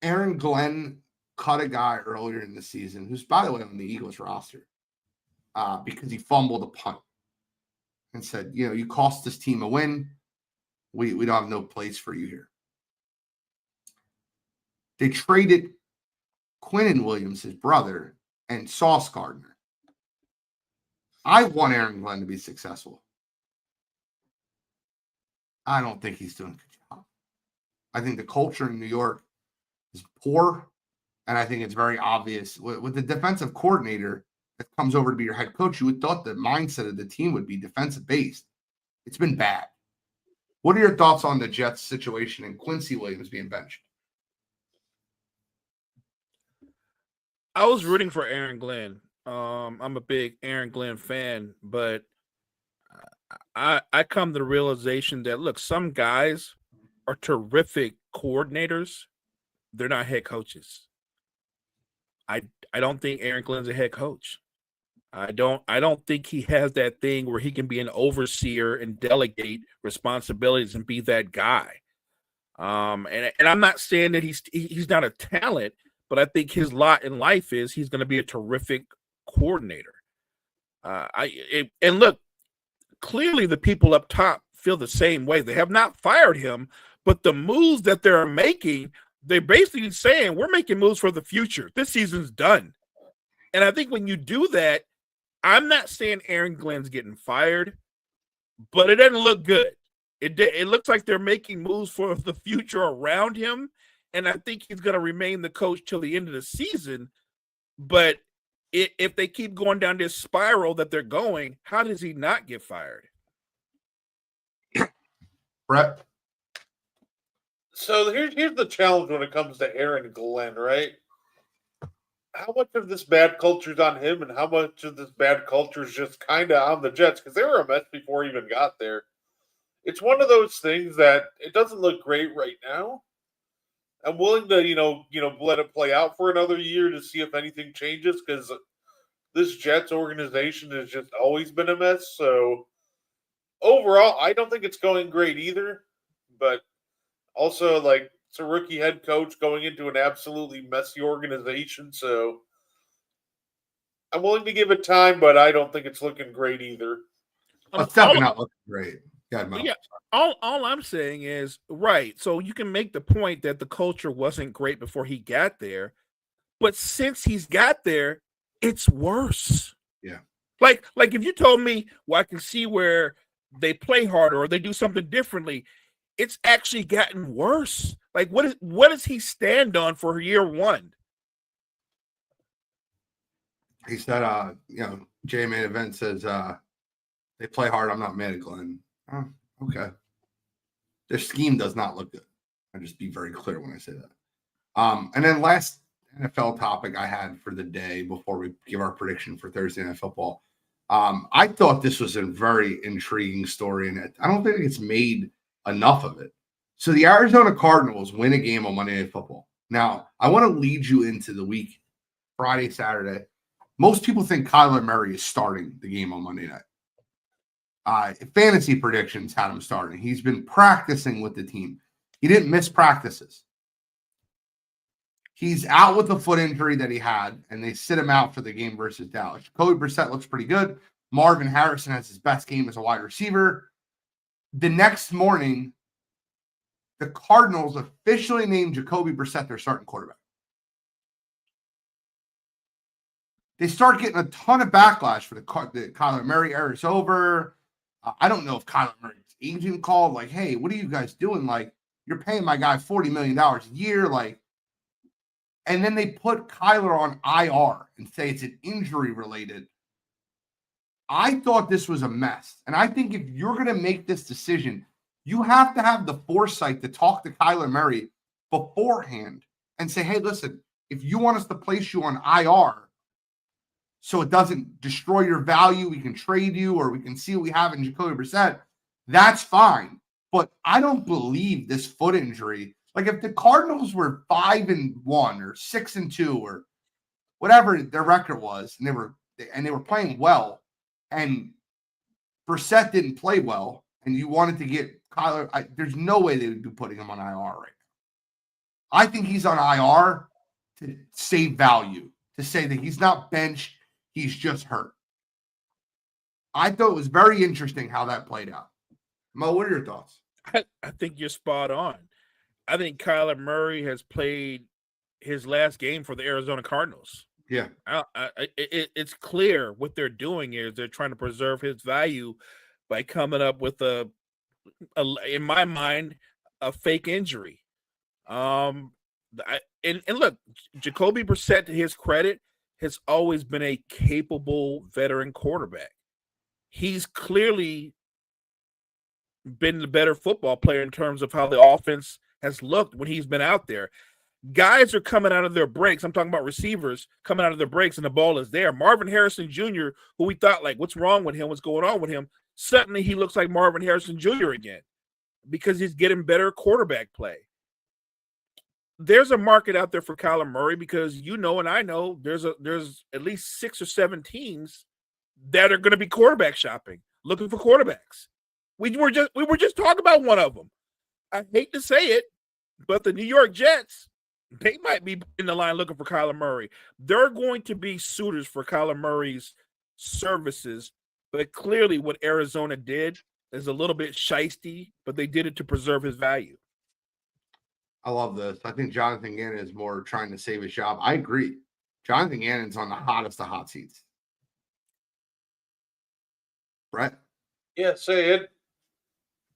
Aaron Glenn cut a guy earlier in the season, who's, by the way, on the Eagles roster, because he fumbled a punt and said, you cost this team a win. We don't have no place for you here. They traded Quinnen Williams, his brother, and Sauce Gardner. I want Aaron Glenn to be successful. I don't think he's doing a good job. I think the culture in New York is poor, and I think it's very obvious. With the defensive coordinator that comes over to be your head coach, you would thought the mindset of the team would be defensive-based. It's been bad. What are your thoughts on the Jets situation and Quincy Williams being benched? I was rooting for Aaron Glenn. I'm a big Aaron Glenn fan, but I come to the realization that, look, some guys are terrific coordinators. They're not head coaches. I don't think Aaron Glenn's a head coach. I don't think he has that thing where he can be an overseer and delegate responsibilities and be that guy. And I'm not saying that he's not a talent, but I think his lot in life is he's going to be a terrific coordinator. And look, clearly the people up top feel the same way. They have not fired him, but the moves that they're making, they're basically saying we're making moves for the future. This season's done. And I think when you do that, I'm not saying Aaron Glenn's getting fired, but it doesn't look good. It looks like they're making moves for the future around him, and I think he's going to remain the coach till the end of the season. But if they keep going down this spiral that they're going, how does he not get fired? Brett? So here's the challenge when it comes to Aaron Glenn, right? How much of this bad culture is on him and how much of this bad culture is just kind of on the Jets? Because they were a mess before he even got there. It's one of those things that it doesn't look great right now. I'm willing to, let it play out for another year to see if anything changes because this Jets organization has just always been a mess. So overall, I don't think it's going great either. But also, it's a rookie head coach going into an absolutely messy organization. So I'm willing to give it time, but I don't think it's looking great either. It's definitely not looking great. Yeah, all I'm saying is, right, so you can make the point that the culture wasn't great before he got there, but since he's got there, it's worse. Yeah. Like if you told me, well, I can see where they play harder or they do something differently, it's actually gotten worse. Like, what does he stand on for year one? He said, J-Man Event says they play hard. I'm not mad at Glenn. Oh, okay. Their scheme does not look good. I'll just be very clear when I say that. And then last NFL topic I had for the day before we give our prediction for Thursday Night Football. I thought this was a very intriguing story, and I don't think it's made enough of it. So the Arizona Cardinals win a game on Monday Night Football. Now, I want to lead you into the week, Friday, Saturday. Most people think Kyler Murray is starting the game on Monday night. Fantasy predictions had him starting. He's been practicing with the team. He didn't miss practices. He's out with a foot injury that he had, and they sit him out for the game versus Dallas. Jacoby Brissett looks pretty good. Marvin Harrison has his best game as a wide receiver. The next morning, the Cardinals officially named Jacoby Brissett their starting quarterback. They start getting a ton of backlash for the Kyler Murray era is over. I don't know if Kyler Murray's agent called, like, hey, what are you guys doing? Like, you're paying my guy $40 million a year. Like, and then they put Kyler on IR and say it's an injury related. I thought this was a mess. And I think if you're going to make this decision, you have to have the foresight to talk to Kyler Murray beforehand and say, hey, listen, if you want us to place you on IR so it doesn't destroy your value, we can trade you or we can see what we have in Jacoby Brissett, that's fine. But I don't believe this foot injury. Like if the Cardinals were 5-1 or 6-2 or whatever their record was, and they were playing well, and Brissett didn't play well, and you wanted to get Kyler, there's no way they would be putting him on IR right I think he's on IR to save value, to say that he's not benched, he's just hurt. I thought it was very interesting how that played out. Mo, what are your thoughts? I think you're spot on. I think Kyler Murray has played his last game for the Arizona Cardinals. Yeah. It's clear what they're doing is they're trying to preserve his value by coming up with in my mind, a fake injury. And look, Jacoby Brissett, to his credit, has always been a capable veteran quarterback. He's clearly been the better football player in terms of how the offense has looked when he's been out there. Guys are coming out of their breaks. I'm talking about receivers coming out of their breaks and the ball is there. Marvin Harrison Jr., who we thought, like, what's wrong with him? What's going on with him? Suddenly he looks like Marvin Harrison Jr. again because he's getting better quarterback play. There's a market out there for Kyler Murray because you know and I know there's at least 6 or 7 teams that are going to be quarterback shopping, looking for quarterbacks. We were just talking about one of them. I hate to say it, but the New York Jets, they might be in the line looking for Kyler Murray. They're going to be suitors for Kyler Murray's services, but clearly what Arizona did is a little bit shisty, but they did it to preserve his value. I love this. I think Jonathan Gannon is more trying to save his job. I agree. Jonathan Gannon's on the hottest of hot seats. Brett? Yeah, say it.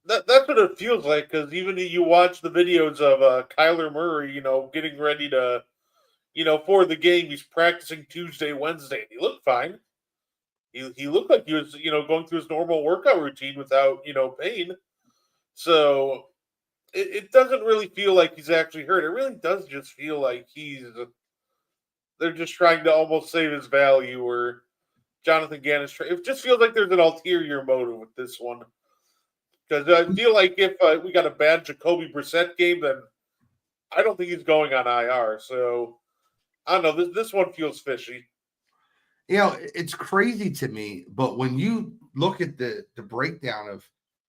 That's what it feels like, because even you watch the videos of Kyler Murray, getting ready to, for the game, he's practicing Tuesday, Wednesday. He looked fine. He looked like he was, going through his normal workout routine without, pain. So it doesn't really feel like he's actually hurt. It really does just feel like they're just trying to almost save his value, or Jonathan Gannon's it just feels like there's an ulterior motive with this one. Because I feel like if we got a bad Jacoby Brissett game, then I don't think he's going on IR. So I don't know. This one feels fishy. It's crazy to me, but when you look at the breakdown of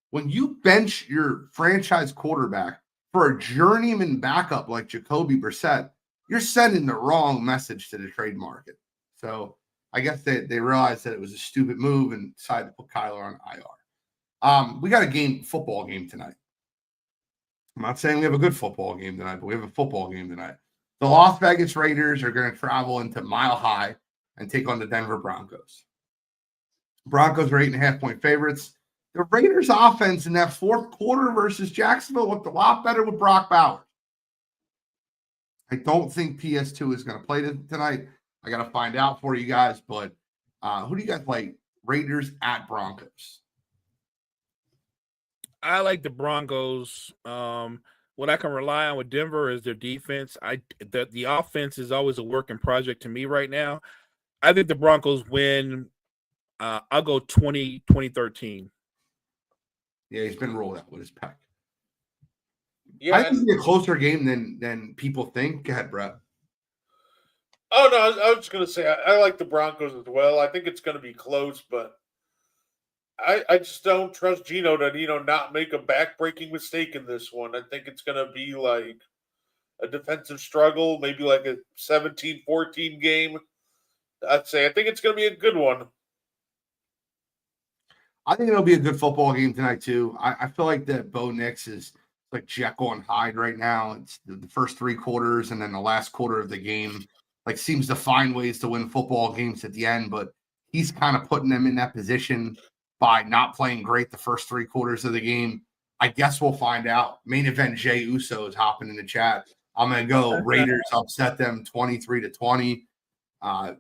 when you bench your franchise quarterback for a journeyman backup like Jacoby Brissett, you're sending the wrong message to the trade market. So I guess they realized that it was a stupid move and decided to put Kyler on IR. We got a football game tonight. I'm not saying we have a good football game tonight, but we have a football game tonight. The Las Vegas Raiders are going to travel into Mile High and take on the Denver Broncos. Broncos are 8.5-point favorites. The Raiders offense in that fourth quarter versus Jacksonville looked a lot better with Brock Bowers. I don't think PS2 is going to play tonight. I got to find out for you guys, but who do you guys like? Raiders at Broncos. I like the Broncos. What I can rely on with Denver is their defense. The offense is always a work in project to me right now. I think the Broncos win. I'll go 2013. Yeah, he's been rolled out with his pec. Yeah, I think it's a closer game than people think. Go ahead, Brett. Oh, no, I was just going to say I like the Broncos as well. I think it's going to be close, but I just don't trust Geno to, not make a back-breaking mistake in this one. I think it's going to be like a defensive struggle, maybe like a 17-14 game. I think it's going to be a good one. I think it'll be a good football game tonight, too. I feel like that Bo Nix is like Jekyll and Hyde right now. It's the first 3 quarters and then the last quarter of the game. Like, seems to find ways to win football games at the end, but he's kind of putting them in that position by not playing great the first 3 quarters of the game. I guess we'll find out. Main event Jay Uso is hopping in the chat. I'm going to go Raiders upset them 23-20.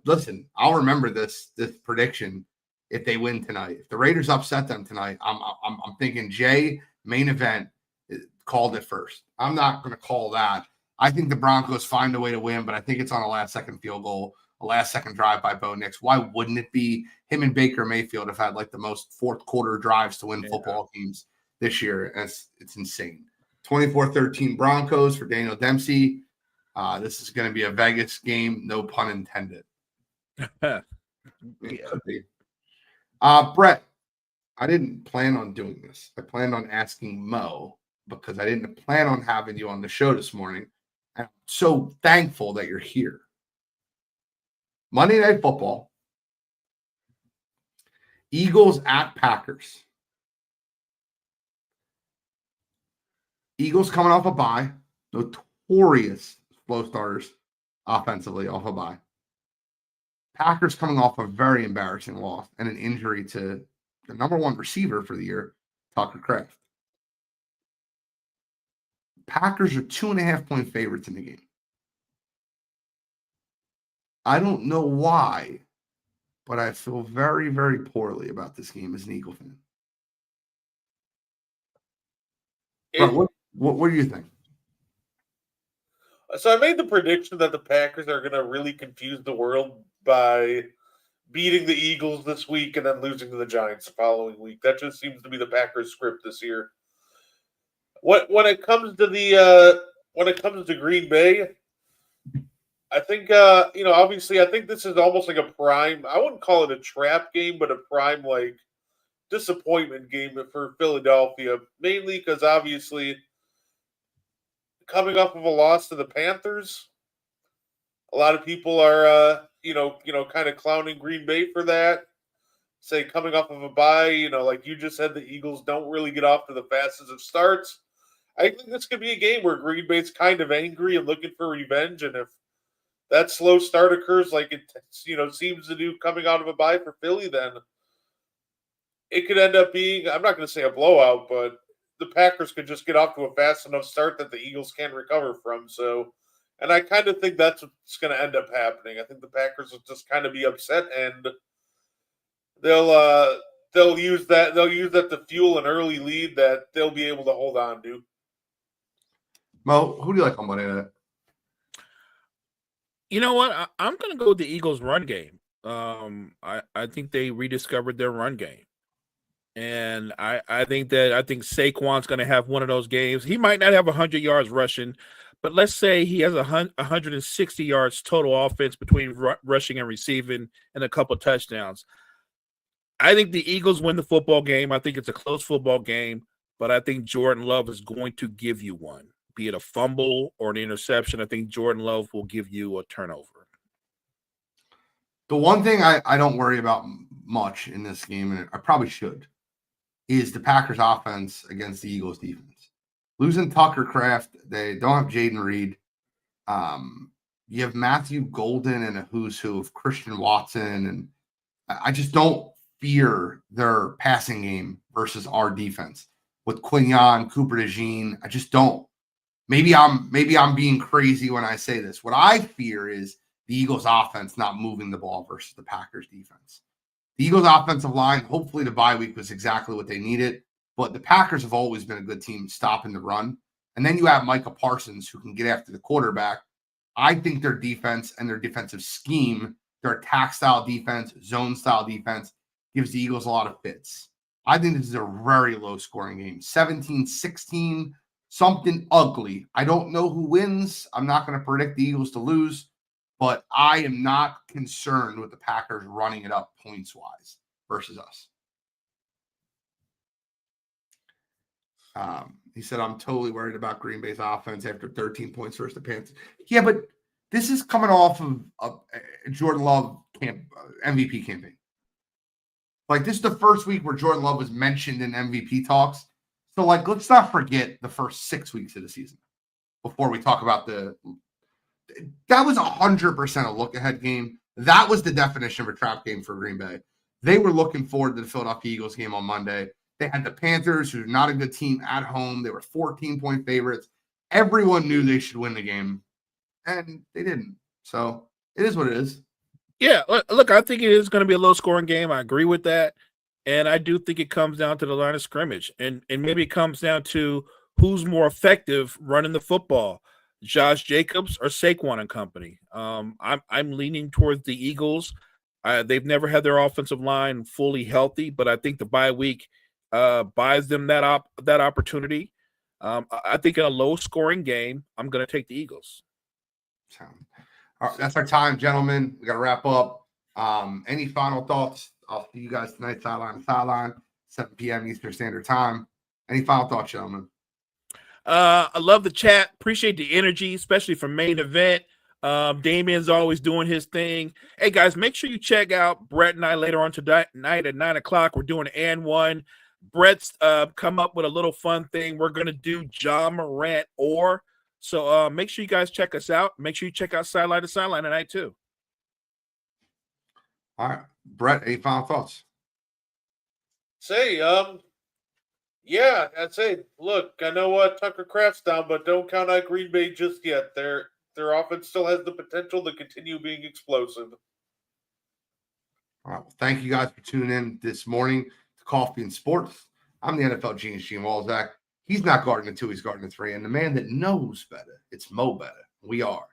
Listen, I'll remember this prediction if they win tonight. If the Raiders upset them tonight, I'm thinking Jay, main event, called it first. I'm not going to call that. I think the Broncos find a way to win, but I think it's on a last-second field goal, a last-second drive by Bo Nix. Why wouldn't it be? Him and Baker Mayfield have had like the most fourth-quarter drives to win football games this year. And it's insane. 24-13 Broncos for Daniel Dempsey. This is going to be a Vegas game, no pun intended. Yeah. Could be. Brett, I didn't plan on doing this. I planned on asking Mo because I didn't plan on having you on the show this morning. And I'm so thankful that you're here. Monday Night Football. Eagles at Packers. Eagles coming off a bye. Notorious slow starters offensively off a bye. Packers coming off a very embarrassing loss and an injury to the number one receiver for the year, Tucker Kraft. Packers are 2.5-point favorites in the game. I don't know why, but I feel very, very poorly about this game as an Eagle fan. Bro, what do you think? So I made the prediction that the Packers are going to really confuse the world by beating the Eagles this week and then losing to the Giants the following week. That just seems to be the Packers script this year. When it comes to Green Bay, I think obviously I think this is almost like a prime. I wouldn't call it a trap game, but a prime like disappointment game for Philadelphia, mainly because obviously coming off of a loss to the Panthers, a lot of people are kind of clowning Green Bay for that. Say coming off of a bye, like you just said, the Eagles don't really get off to the fastest of starts. I think this could be a game where Green Bay's kind of angry and looking for revenge, and if that slow start occurs like it seems to do coming out of a bye for Philly, then it could end up being, I'm not going to say a blowout, but the Packers could just get off to a fast enough start that the Eagles can't recover from. So, and I kind of think that's what's going to end up happening. I think the Packers will just kind of be upset, and they'll use that to fuel an early lead that they'll be able to hold on to. Mo, who do you like on Monday night? You know what? I'm going to go with the Eagles' run game. I think they rediscovered their run game. And I think Saquon's going to have one of those games. He might not have 100 yards rushing, but let's say he has 160 yards total offense between rushing and receiving and a couple touchdowns. I think the Eagles win the football game. I think it's a close football game, but I think Jordan Love is going to give you one, be it a fumble or an interception. I think Jordan Love will give you a turnover. The one thing I don't worry about much in this game, and I probably should, is the Packers offense against the Eagles defense. Losing Tucker Kraft, they don't have Jaden Reed. You have Matthew Golden and a who's who of Christian Watson, and I just don't fear their passing game versus our defense with Quignon, Cooper DeJean. I just don't. Maybe I'm being crazy when I say this. What I fear is the Eagles offense not moving the ball versus the Packers defense. The Eagles offensive line, hopefully the bye week was exactly what they needed, but the Packers have always been a good team stopping the run. And then you have Micah Parsons who can get after the quarterback. I think their defense and their defensive scheme, their attack style defense, zone style defense, gives the Eagles a lot of fits. I think this is a very low scoring game. 17-16, something ugly. I don't know who wins. I'm not going to predict the Eagles to lose, but I am not concerned with the Packers running it up points-wise versus us. He said, I'm totally worried about Green Bay's offense after 13 points versus the Panthers. Yeah, but this is coming off of a Jordan Love MVP campaign. Like, this is the first week where Jordan Love was mentioned in MVP talks. So, like, let's not forget the first 6 weeks of the season before we talk about that was 100% a look-ahead game. That was the definition of a trap game for Green Bay. They were looking forward to the Philadelphia Eagles game on Monday. They had the Panthers, who's not a good team, at home. They were 14-point favorites. Everyone knew they should win the game, and they didn't. So it is what it is. Yeah, look, I think it is going to be a low-scoring game. I agree with that. And I do think it comes down to the line of scrimmage. And maybe it comes down to who's more effective running the football, Josh Jacobs or Saquon and company. I'm leaning towards the Eagles. They've never had their offensive line fully healthy, but I think the bye week buys them that opportunity. I think in a low-scoring game, I'm going to take the Eagles. All right, that's our time, gentlemen. We got to wrap up. Any final thoughts? I'll see you guys tonight, sideline to sideline, 7 p.m. Eastern Standard Time. Any final thoughts, gentlemen? I love the chat. Appreciate the energy, especially for main event. Damien's always doing his thing. Hey guys, make sure you check out Brett and I later on tonight at 9:00. We're doing and one. Brett's come up with a little fun thing. We're gonna do John Morant or so. Make sure you guys check us out. Make sure you check out Sideline to Sideline tonight too. All right, Brett, any final thoughts? Yeah, I'd say, look, I know Tucker Kraft's down, but don't count out Green Bay just yet. Their offense still has the potential to continue being explosive. All right, well, thank you guys for tuning in this morning to Coffee and Sports. I'm the NFL genius, Gene Walzak. He's not guarding the 2, he's guarding the 3. And the man that knows better, it's Mo Better. We are